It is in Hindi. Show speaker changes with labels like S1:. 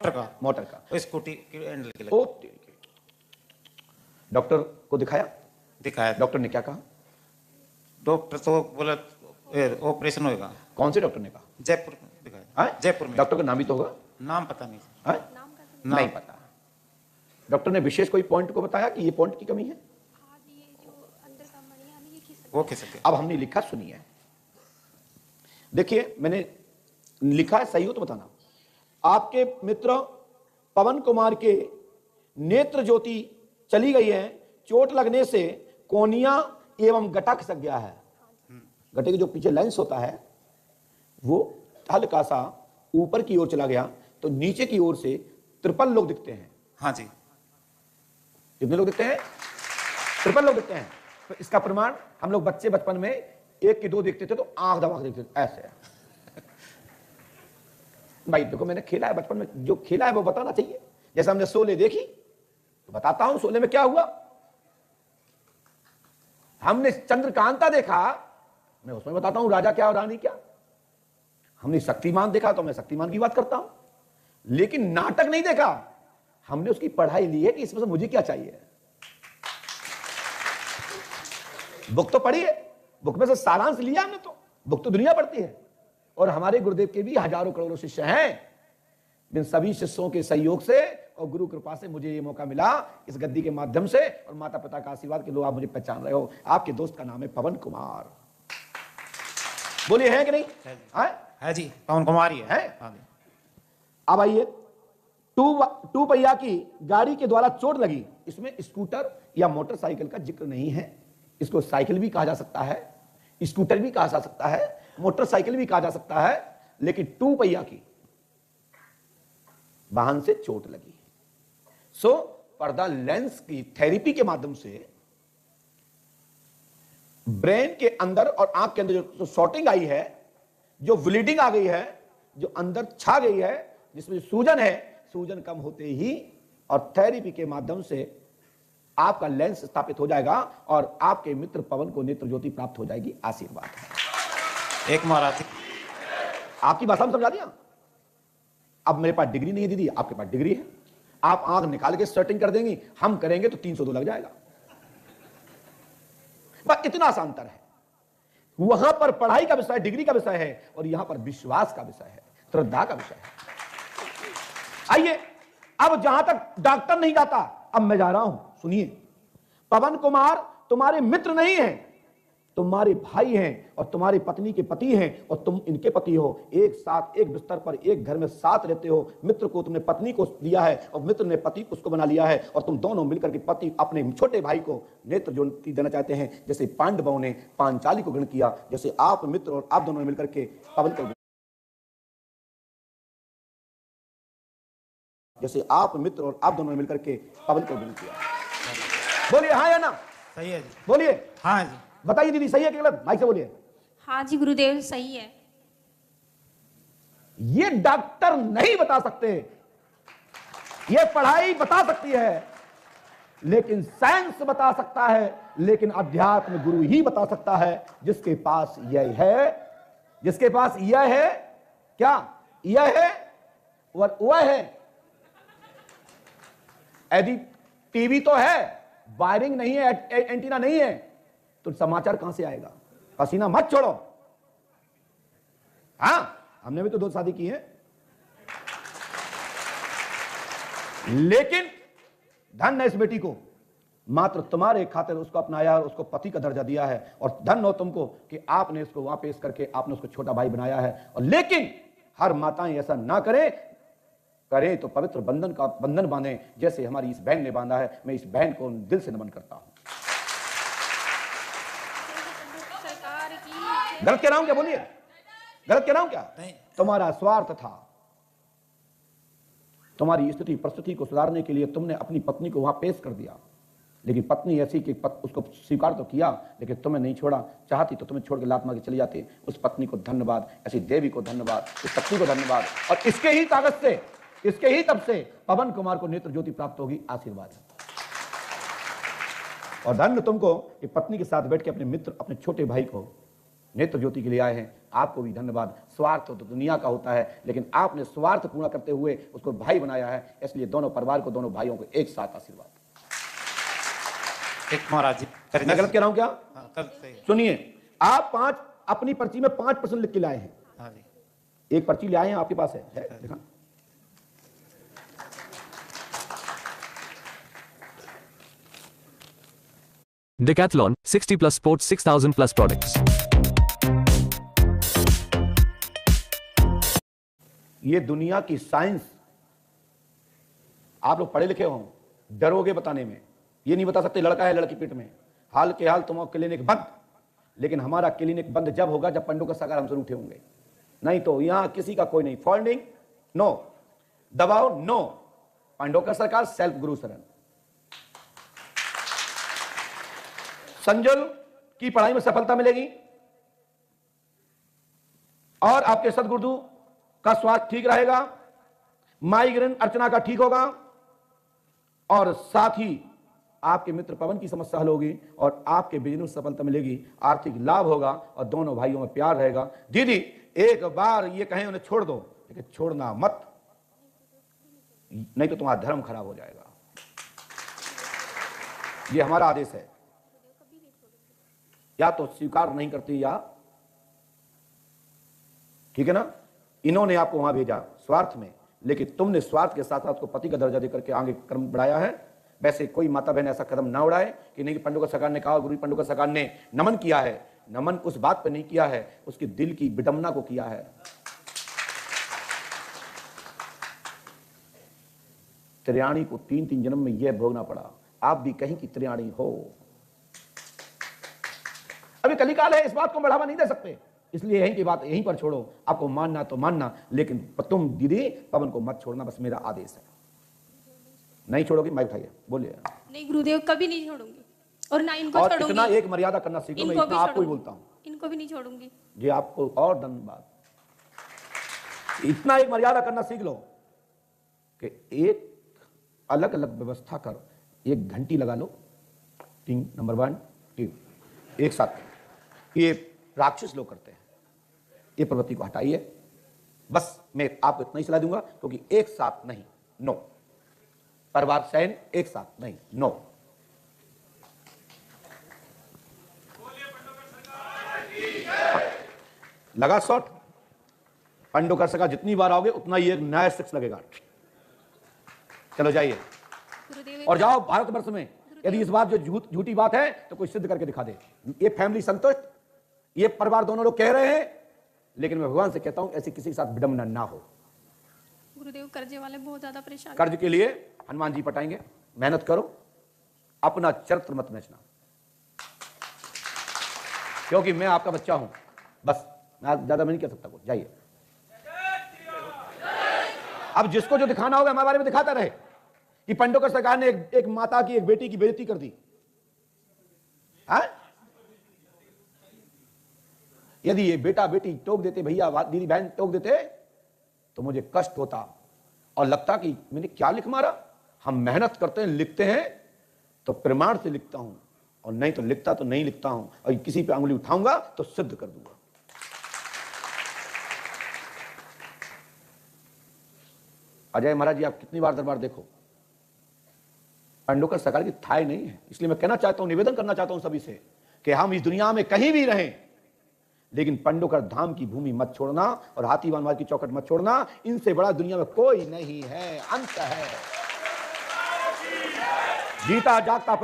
S1: मोटर का
S2: स्कूटी की हैंडल के
S1: ओ
S2: लगे।
S1: डॉक्टर को दिखाया?
S2: दिखाया।
S1: डॉक्टर ने क्या कहा?
S2: डॉक्टर तो बोला ऑपरेशन होगा।
S1: कौन से डॉक्टर ने कहा?
S2: जयपुर में दिखाया। जयपुर में।
S1: डॉक्टर का नाम ही तो होगा।
S2: नाम पता नहीं।
S1: नहीं पता। डॉक्टर ने विशेष कोई पॉइंट को बताया कि ये पॉइंट की कमी है?
S2: वो खिसक।
S1: अब हमने लिखा, सुनिए। देखिए मैंने लिखा है, सही हो तो बताना। आपके मित्र पवन कुमार के नेत्र ज्योति चली गई है, चोट लगने से कोनिया एवं गटा खिसक गया है। गटे के जो पीछे लेंस होता है वो हल्का सा ऊपर की ओर चला गया, तो नीचे की ओर से 53 लोग दिखते हैं।
S2: हाँ जी।
S1: कितने लोग दिखते हैं? 53 लोग दिखते हैं। तो इसका प्रमाण हम लोग बच्चे बचपन में 1 की 2 देखते थे तो आंख दबा के देखते थे ऐसे। भाई देखो मैंने खेला है बचपन में, जो खेला है वो बताना चाहिए। जैसे हमने शोले देखी तो बताता हूं शोले में क्या हुआ। हमने चंद्रकांता देखा, मैं उसमें बताता हूं राजा क्या और रानी क्या। हमने शक्तिमान देखा तो मैं शक्तिमान की बात करता हूं। लेकिन नाटक नहीं देखा, हमने उसकी पढ़ाई ली है कि इसमें से मुझे क्या चाहिए। बुक तो पढ़ी है, बुक में से सारांश लिया हमने। तो बुक तो दुनिया पढ़ती है, और हमारे गुरुदेव के भी हजारों करोड़ों शिष्य हैं। इन सभी शिष्यों के सहयोग से और गुरु कृपा से मुझे ये मौका मिला इस गद्दी के माध्यम से, और माता पिता का आशीर्वाद के लोग आप मुझे पहचान रहे हो। आपके दोस्त का नाम है पवन कुमार। बोलिए है कि नहीं?
S2: है जी, पवन कुमार ही है।
S1: अब आइए, टू पहिया की गाड़ी के द्वारा चोट लगी। इसमें स्कूटर या मोटरसाइकिल का जिक्र नहीं है। इसको साइकिल भी कहा जा सकता है, स्कूटर भी कहा जा सकता है, मोटरसाइकिल भी कहा जा सकता है, लेकिन 2 पहिया की वाहन से चोट लगी। सो पर्दा लेंस की थेरेपी के माध्यम से ब्रेन के अंदर और आंख के अंदर जो शॉर्टिंग आई है, जो ब्लीडिंग आ गई है, जो अंदर छा गई है, जिसमें सूजन है, सूजन कम होते ही और थेरेपी के माध्यम से आपका लेंस स्थापित हो जाएगा और आपके मित्र पवन को नेत्र ज्योति प्राप्त हो जाएगी। आशीर्वाद है।
S2: एक महाराज
S1: आपकी भाषा में समझा दिया। अब मेरे पास डिग्री नहीं है दीदी, आपके पास डिग्री है। आप आंख निकाल के सेटिंग कर देंगी, हम करेंगे तो 302 लग जाएगा। बस इतना आसान अंतर है। वहां पर पढ़ाई का विषय, डिग्री का विषय है, और यहां पर विश्वास का विषय है, श्रद्धा का विषय है। आइए, अब जहां तक डॉक्टर नहीं जाता, अब मैं जा रहा हूं। सुनिए, पवन कुमार तुम्हारे मित्र नहीं है, तुम्हारे भाई हैं, और तुम्हारी पत्नी के पति हैं, और तुम इनके पति हो। एक साथ एक बिस्तर पर एक घर में साथ रहते हो। मित्र को तुमने पत्नी को दिया है, और मित्र ने पति उसको बना लिया है, और तुम दोनों मिलकर के पति अपने छोटे भाई को नेत्र ज्योति देना चाहते हैं। जैसे पांडवों ने पांचाली को ग्रहण किया, जैसे आप मित्र और आप दोनों मिलकर के पवन को, जैसे आप मित्र और आप दोनों ने मिलकर के पवन को ग्रहण किया। बोलिए हाँ या ना?
S2: सही है जी।
S1: बोलिए
S2: हाँ जी।
S1: बताइए दीदी, सही है कि गलत? माइक से बोलिए।
S3: हाँ जी गुरुदेव, सही है।
S1: ये डॉक्टर नहीं बता सकते, ये पढ़ाई बता सकती है, लेकिन साइंस बता सकता है, लेकिन अध्यात्म गुरु ही बता सकता है। जिसके पास यह है, जिसके पास यह है, क्या यह है वह है। यदि टीवी तो है, वायरिंग नहीं है, एंटीना नहीं है, तो समाचार कहां से आएगा? पसीना मत छोड़ो। हाँ, हमने भी तो 2 शादी की है, लेकिन धन है इस बेटी को, मात्र तुम्हारे खातिर उसको अपनाया और उसको पति का दर्जा दिया है। और धन हो तुमको कि आपने इसको वहां पेश करके आपने उसको छोटा भाई बनाया है। और लेकिन हर माताएं ऐसा ना करें तो पवित्र बंधन बांधे, जैसे हमारी इस बहन ने बांधा है। मैं इस बहन को दिल से नमन करता हूं। गलत कह रहा हूं क्या? बोलिए, गलत कह रहा हूं क्या?
S2: नहीं।
S1: तुम्हारा स्वार्थ था, तुम्हारी स्थिति परिस्थिति को सुधारने के लिए तुमने अपनी पत्नी को वहां पेश कर दिया, लेकिन पत्नी ऐसी कि उसको स्वीकार तो किया, लेकिन तुम्हें नहीं छोड़ा। चाहती तो तुम्हें छोड़ के लात मार के चली जाती। उस पत्नी को धन्यवाद, ऐसी देवी को धन्यवाद, उस पत्नी को धन्यवाद। और इसके ही ताकत से, इसके ही तब से पवन कुमार को नेत्र ज्योति प्राप्त होगी। आशीर्वाद है। और धन्य तुमको कि पत्नी के साथ बैठ के अपने मित्र, अपने छोटे भाई को नेत्र ज्योति के लिए आए हैं। आपको भी धन्यवाद। स्वार्थ तो दुनिया का होता है, लेकिन आपने स्वार्थ पूरा करते हुए उसको भाई बनाया है, इसलिए दोनों परिवार को, दोनों भाइयों को एक साथ आशीर्वाद।
S2: एक महाराज जी
S1: मैं गलत कह रहा हूं क्या?
S2: हाँ, कर सही है।
S1: सुनिए, आप अपनी पर्ची में 5% लिख के लाए हैं।
S2: हाँ जी,
S1: एक पर्ची ले आए हैं, आपके पास है देखा?
S4: Decathlon, 60 plus sports, 6,000 plus products.
S1: ये दुनिया की साइंस, आप लोग पढ़े लिखे हो, डरोगे बताने में। ये नहीं बता सकते लड़का है लड़की पेट में। हाल के हाल तुम्हारा क्लिनिक बंद, लेकिन हमारा क्लिनिक बंद जब होगा जब पंडों का सरकार हमसे उठे होंगे। नहीं तो यहां किसी का कोई नहीं। फंडिंग नो, दबाव नो, पंडों का सरकार, सेल्फ गुरु शरण। संजल की पढ़ाई में सफलता मिलेगी और आपके सदगुरु का स्वास्थ्य ठीक रहेगा, माइग्रेन अर्चना का ठीक होगा, और साथ ही आपके मित्र पवन की समस्या हल होगी और आपके बिजनेस सफलता मिलेगी, आर्थिक लाभ होगा और दोनों भाइयों में प्यार रहेगा। दीदी एक बार ये कहें उन्हें छोड़ दो, लेकिन छोड़ना मत, नहीं तो तुम्हारा धर्म खराब हो जाएगा। ये हमारा आदेश है। या तो स्वीकार नहीं करती या, ठीक है ना? इन्होंने आपको वहां भेजा स्वार्थ में, लेकिन तुमने स्वार्थ के साथ साथ को पति का दर्जा देकर के आगे क्रम बढ़ाया है। वैसे कोई माता बहन ऐसा कदम ना उड़ाए कि नहीं, पंडों का सरकार ने कहा, गुरु पंडों का सरकार ने नमन किया है। नमन उस बात पर नहीं किया है, उसके दिल की विडंबना को किया है। त्रियाणी को 3-3 जन्म में यह भोगना पड़ा। आप भी कहीं की त्रियाणी हो। अभी कलिकाल है, इस बात को बढ़ावा नहीं दे सकते, इसलिए यहीं की बात यहीं पर छोड़ो। आपको मानना तो मानना, लेकिन तुम दीदी पवन को मत छोड़ना, बस मेरा आदेश है। नहीं छोड़ोगी, माइक उठाइए, बोलिए।
S3: नहीं गुरुदेव, कभी नहीं छोड़ूंगी और ना इनको
S1: और
S3: छोड़ूंगी।
S1: इतना एक मर्यादा करना सीखो, मैं
S3: इनको
S1: इतना
S3: भी
S1: आपको ही
S3: छोड़ूंगी।
S1: बोलता हूं
S3: इनको भी नहीं छोड़ूंगी
S1: जी। आपको और धन्यवाद। इतना एक मर्यादा करना सीख लो कि एक अलग अलग व्यवस्था कर, एक घंटी लगा लो, टिंग नंबर 1 टिंग, एक साथ। ये राक्षस लोग करते हैं। ये प्रवृत्ति को हटाइए। बस मैं आपको इतना ही सलाह दूंगा, क्योंकि एक साथ नहीं, नो। परिवार सैन एक साथ नहीं, नो। लगा शॉट। पंडों का सरकार जितनी बार आओगे उतना ही एक नया सिक्स लगेगा। चलो जाइए
S3: गुरुदेव।
S1: और जाओ भारतवर्ष में। यदि इस बात जो झूठी बात है तो कोई सिद्ध करके दिखा दे। ये फैमिली संतुष्ट, ये परिवार दोनों लोग कह रहे हैं, लेकिन मैं भगवान से कहता हूं ऐसी किसी के साथ विडंबना ना हो।
S3: गुरुदेव कर्जे वाले बहुत ज्यादा परेशान।
S1: कर्ज के लिए हनुमान जी पटाएंगे। मेहनत करो, अपना चरित्र मत बेचना, क्योंकि मैं आपका बच्चा हूं। बस मैं ज्यादा नहीं कह सकता कुछ। जाइए। अब जिसको जो दिखाना होगा हमारे बारे में दिखाता रहे कि पंडों का सरकार ने एक माता की, एक बेटी की बेइज्जती कर दी। यदि ये बेटा बेटी टोक देते, भैया दीदी बहन टोक देते, तो मुझे कष्ट होता और लगता कि मैंने क्या लिख मारा। हम मेहनत करते हैं, लिखते हैं तो प्रमाण से लिखता हूं, और नहीं तो लिखता तो नहीं लिखता हूं, और किसी पे अंगुली उठाऊंगा तो सिद्ध कर दूंगा। अजय महाराज जी, आप कितनी बार दरबार देखो, पंडों का सरकार की थाई नहीं है। इसलिए मैं कहना चाहता हूं, निवेदन करना चाहता हूं सभी से कि हम इस दुनिया में कहीं भी रहें, लेकिन पंडोकर धाम की भूमि मत छोड़ना और हाथीवान मार्ग की चौखट मत छोड़ना। इनसे बड़ा दुनिया में कोई नहीं है। अंत है। जीता जागता